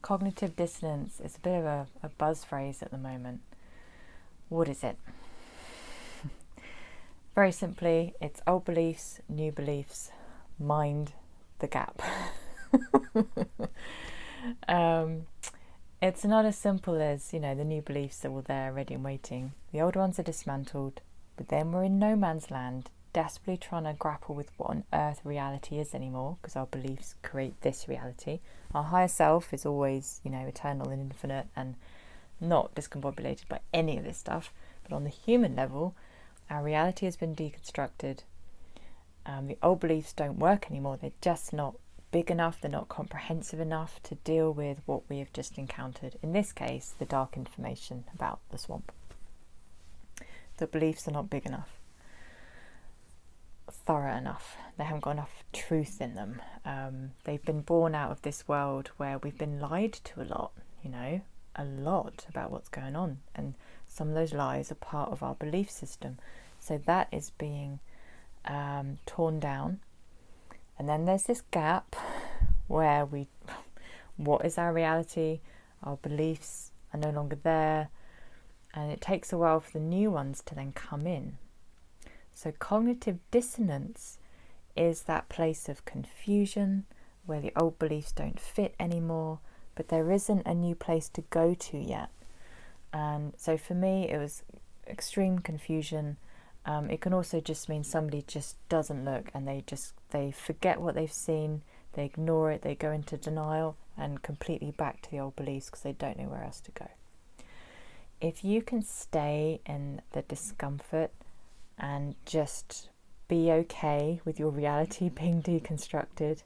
Cognitive dissonance is a bit of a buzz phrase at the moment. What is it? Very simply, it's old beliefs, new beliefs, mind the gap. It's not as simple as, the new beliefs that were there ready and waiting. The old ones are dismantled, but then we're in no man's land, desperately trying to grapple with what on earth reality is anymore, because our beliefs create this reality. Our higher self is always, eternal and infinite and not discombobulated by any of this stuff. But on the human level, our reality has been deconstructed. The old beliefs don't work anymore. They're just not big enough. They're not comprehensive enough to deal with what we have just encountered. In this case, the dark information about the swamp. The beliefs are not big enough, thorough enough. They haven't got enough truth in them. They've been born out of this world where we've been lied to a lot, a lot about what's going on. And some of those lies are part of our belief system. So that is being torn down. And then there's this gap where what is our reality? Our beliefs are no longer there. And it takes a while for the new ones to then come in. So cognitive dissonance is that place of confusion where the old beliefs don't fit anymore, but there isn't a new place to go to yet. And so for me, it was extreme confusion. It can also just mean somebody just doesn't look and they forget what they've seen, they ignore it, they go into denial and completely back to the old beliefs because they don't know where else to go. If you can stay in the discomfort and just be okay with your reality being deconstructed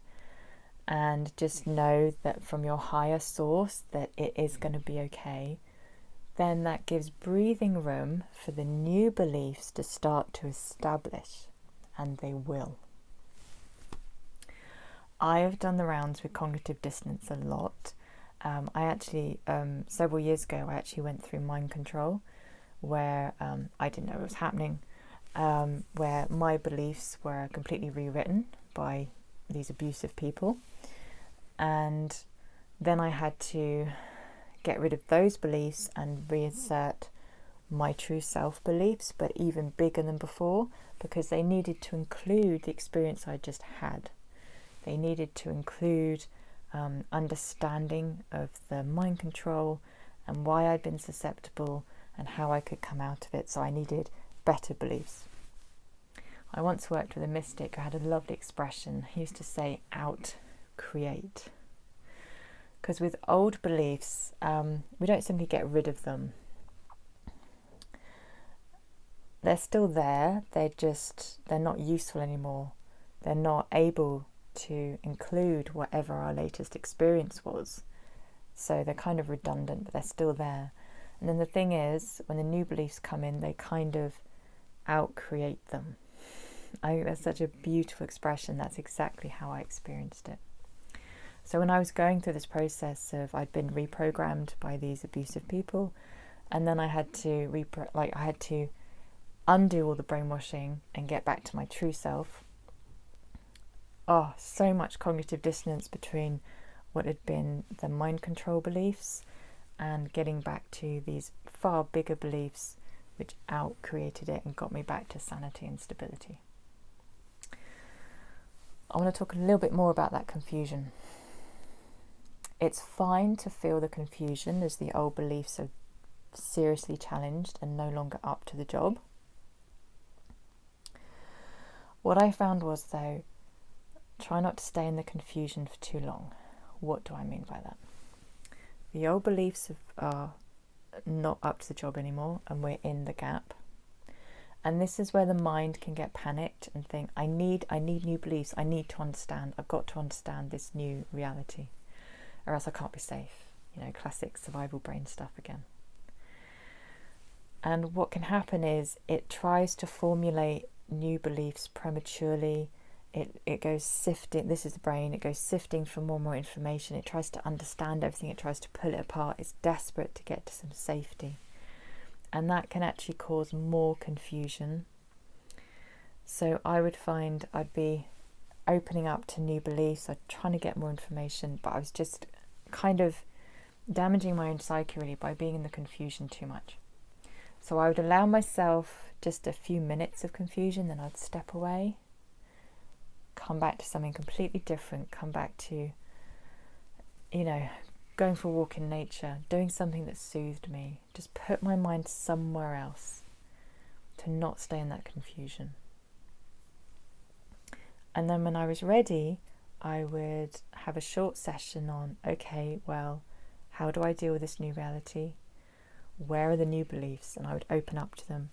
and just know that from your higher source that it is going to be okay, then that gives breathing room for the new beliefs to start to establish, and they will. I have done the rounds with cognitive dissonance a lot. I actually, several years ago, I actually went through mind control where I didn't know what was happening, where my beliefs were completely rewritten by these abusive people. And then I had to get rid of those beliefs and reinsert my true self beliefs, but even bigger than before, because they needed to include the experience I just had. They needed to include understanding of the mind control and why I'd been susceptible and how I could come out of it. So I needed better beliefs. I once worked with a mystic who had a lovely expression. He used to say, out, create. Because with old beliefs, we don't simply get rid of them. They're still there, they're not useful anymore. They're not able to include whatever our latest experience was. So they're kind of redundant, but they're still there. And then the thing is, when the new beliefs come in, they kind of out-create them. I think that's such a beautiful expression. That's exactly how I experienced it. So when I was going through this process of I'd been reprogrammed by these abusive people, and then I had to I had to undo all the brainwashing and get back to my true self. Oh, so much cognitive dissonance between what had been the mind control beliefs and getting back to these far bigger beliefs which out-created it and got me back to sanity and stability. I want to talk a little bit more about that confusion. It's fine to feel the confusion as the old beliefs are seriously challenged and no longer up to the job. What I found was, though, try not to stay in the confusion for too long. What do I mean by that? The old beliefs are not up to the job anymore and we're in the gap. And this is where the mind can get panicked and think, I need new beliefs. I need to understand. I've got to understand this new reality, or else I can't be safe. Classic survival brain stuff again. And what can happen is it tries to formulate new beliefs prematurely. It goes sifting. This is the brain. It goes sifting for more and more information. It tries to understand everything. It tries to pull it apart. It's desperate to get to some safety. And that can actually cause more confusion. So I would find I'd be opening up to new beliefs. I'd trying to get more information, but I was just kind of damaging my own psyche really by being in the confusion too much. So I would allow myself just a few minutes of confusion, then I'd step away, come back to something completely different, come back to, going for a walk in nature, doing something that soothed me, just put my mind somewhere else to not stay in that confusion. And then when I was ready, I would have a short session on, okay, well, how do I deal with this new reality? Where are the new beliefs? And I would open up to them.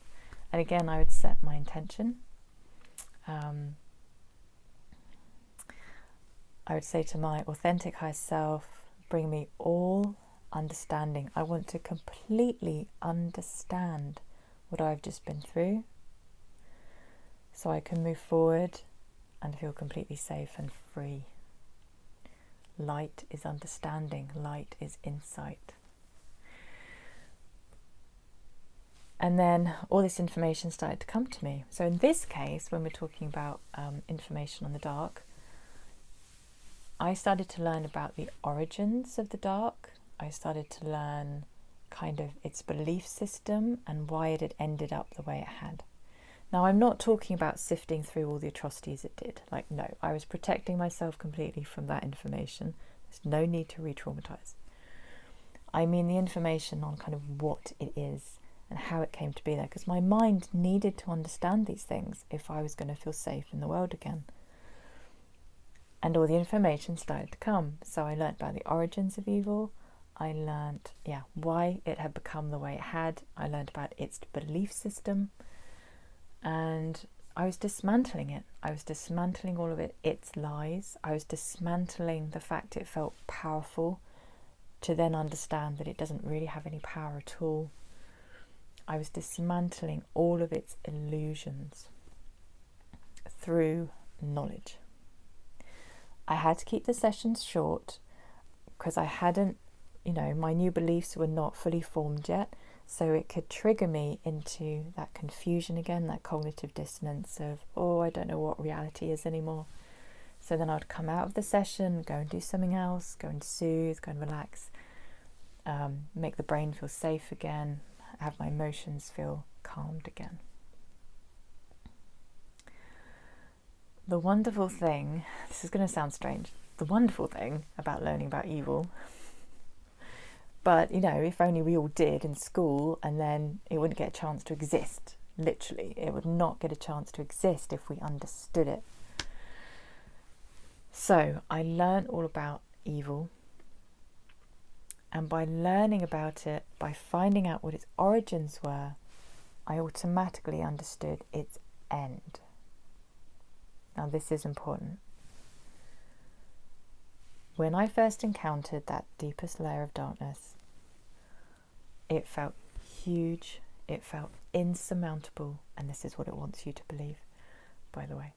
And again, I would set my intention. I would say to my authentic high self, bring me all understanding. I want to completely understand what I've just been through so I can move forward and feel completely safe and free. Light is understanding. Light is insight. And then all this information started to come to me. So in this case, when we're talking about information on the dark, I started to learn about the origins of the dark. I started to learn kind of its belief system and why it had ended up the way it had. Now, I'm not talking about sifting through all the atrocities it did. No, I was protecting myself completely from that information. There's no need to re-traumatize. I mean the information on kind of what it is and how it came to be there, because my mind needed to understand these things if I was going to feel safe in the world again. And all the information started to come. So I learnt about the origins of evil. I learnt, why it had become the way it had. I learnt about its belief system. And I was dismantling it. I was dismantling all of its lies. I was dismantling the fact it felt powerful, to then understand that it doesn't really have any power at all. I was dismantling all of its illusions through knowledge. I had to keep the sessions short because I hadn't, my new beliefs were not fully formed yet. So it could trigger me into that confusion again, that cognitive dissonance of, I don't know what reality is anymore. So then I'd come out of the session, go and do something else, go and soothe, go and relax, make the brain feel safe again, have my emotions feel calmed again. The wonderful thing, this is going to sound strange, the wonderful thing about learning about evil, but if only we all did in school, and then it wouldn't get a chance to exist, literally. It would not get a chance to exist if we understood it. So I learned all about evil, and by learning about it, by finding out what its origins were, I automatically understood its end. Now this is important. When I first encountered that deepest layer of darkness, it felt huge, it felt insurmountable, and this is what it wants you to believe, by the way.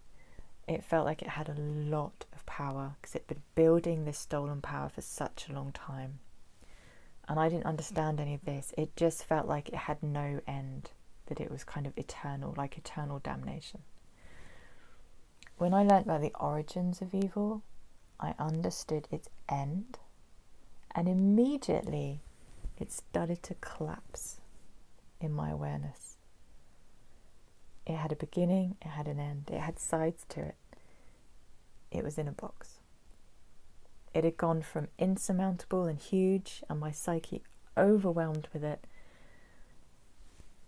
It felt like it had a lot of power because it'd been building this stolen power for such a long time. And I didn't understand any of this. It just felt like it had no end, that it was kind of eternal, like eternal damnation. When I learnt about the origins of evil, I understood its end, and immediately it started to collapse in my awareness. It had a beginning, it had an end, it had sides to it. It was in a box. It had gone from insurmountable and huge, and my psyche overwhelmed with it.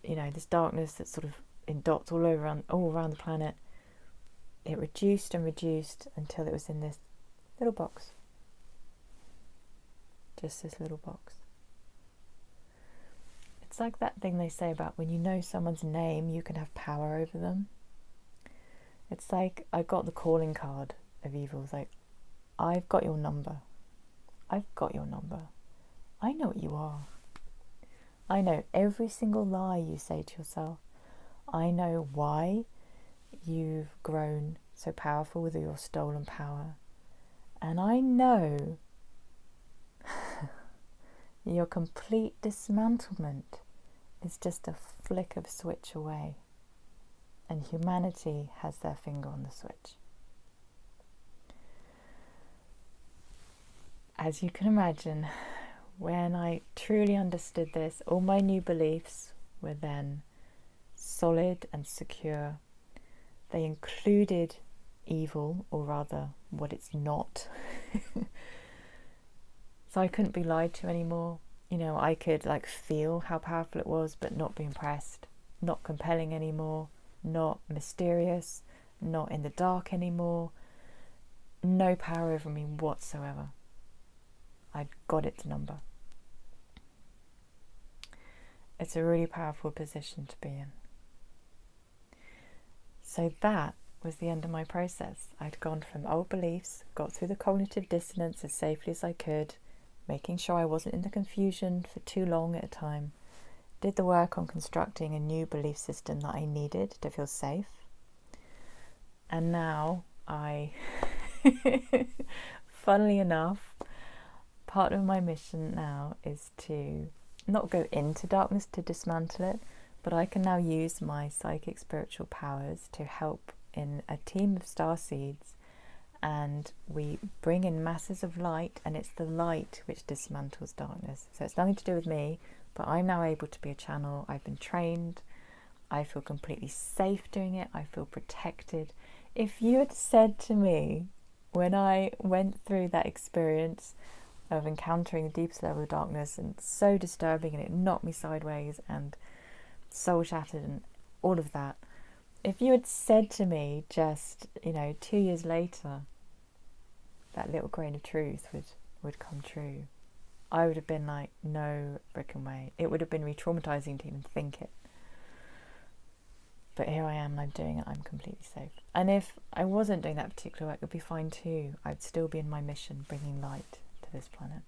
This darkness that's sort of in dots all around the planet. It reduced and reduced until it was in this little box. Just this little box. It's like that thing they say about when you know someone's name, you can have power over them. It's like I got the calling card of evil. It's like, I've got your number. I've got your number. I know what you are. I know every single lie you say to yourself. I know why you've grown so powerful with your stolen power. And I know your complete dismantlement is just a flick of a switch away. And humanity has their finger on the switch. As you can imagine, When I truly understood this, all my new beliefs were then solid and secure. They included evil, or rather what it's not. So I couldn't be lied to anymore. You know, I could like feel how powerful it was, but not be impressed. Not compelling anymore, not mysterious, not in the dark anymore. No power over me whatsoever. I'd got its number. It's a really powerful position to be in. So that was the end of my process. I'd gone from old beliefs, got through the cognitive dissonance as safely as I could, making sure I wasn't in the confusion for too long at a time, did the work on constructing a new belief system that I needed to feel safe. And now funnily enough, part of my mission now is to not go into darkness to dismantle it, but I can now use my psychic spiritual powers to help in a team of starseeds, and we bring in masses of light, and it's the light which dismantles darkness. So it's nothing to do with me, but I'm now able to be a channel. I've been trained. I feel completely safe doing it. I feel protected. If you had said to me when I went through that experience of encountering the deepest level of darkness, and so disturbing, and it knocked me sideways and soul shattered and all of that, if you had said to me just 2 years later that little grain of truth would come true, I would have been like, no frickin' way. It would have been re-traumatizing to even think it. But here I am and I'm doing it. I'm completely safe. And if I wasn't doing that particular work, it would be fine too. I'd still be in my mission, bringing light to this planet.